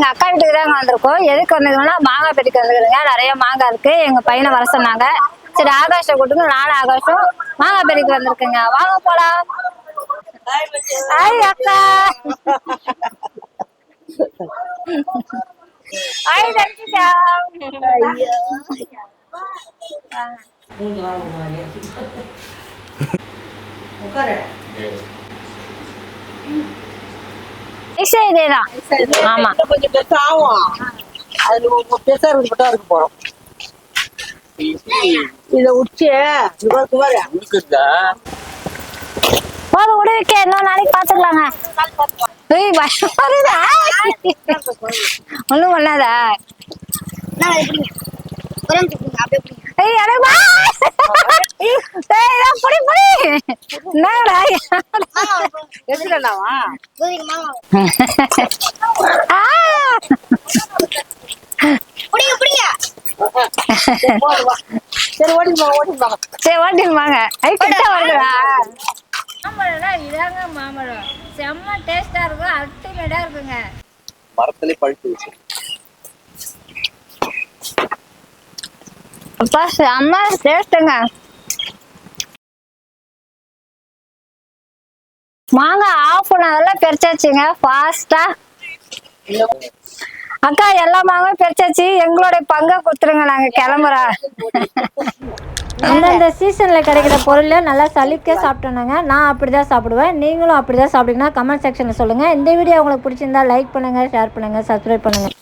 எங்க அக்கா வீட்டுக்கு தாங்க வந்திருக்கோம். எதுக்கு வந்ததுன்னா மாங்காய் பெட்டிக்கு வந்துருக்குங்க. நிறைய மாங்காய் இருக்கு. எங்க பையனை வர சொன்னாங்க. சரி ஆகாஷை கூட்டுங்க, நானும் ஆகாஷும் மாங்காய் பெட்டிக்கு வந்திருக்குங்க. வாங்க போலாம். ஹாய் அக்கா. ஹாய் தர்ஷிகா. இதேதான். ஆமா கொஞ்சம் பெருசா ஆகும். அது பெருசா மட்டும் இருக்க போறோம். இத உச்சி போது உடவிக்க இன்னொரு நாளைக்கு பாத்துக்கலாங்க. ஒண்ணும் பண்ணாதா? சரி ஓட்டிடுவாங்க. மாம்பழம் இதாங்க மாம்பழம். செம்ம டேஸ்டா இருக்கும். அல்டிமேட்டா இருக்குங்க. மரத்திலே பழுத்து வச்சு அப்பா செம்ம டேஸ்ட்டுங்க. மாங்காய் ஆஃப் அன் ஹவர்ல பெருச்சாச்சுங்க ஃபாஸ்டா. அக்கா எல்லா மாங்காயும் பெருச்சாச்சு. எங்களுடைய பங்கை கொடுத்துருங்க, நாங்க கிளம்புறோம். அந்தந்த சீசனில் கிடைக்கிற பொருளை நல்லா சலிக்க சாப்பிட்டோன்னாங்க. நான் அப்படி தான் சாப்பிடுவேன். நீங்களும் அப்படி தான் சாப்பிட்டீங்கன்னா கமெண்ட் செக்ஷனில் சொல்லுங்கள். இந்த வீடியோ உங்களுக்கு பிடிச்சிருந்தா லைக் பண்ணுங்கள், ஷேர் பண்ணுங்கள், சப்ஸ்கிரைப் பண்ணுங்கள்.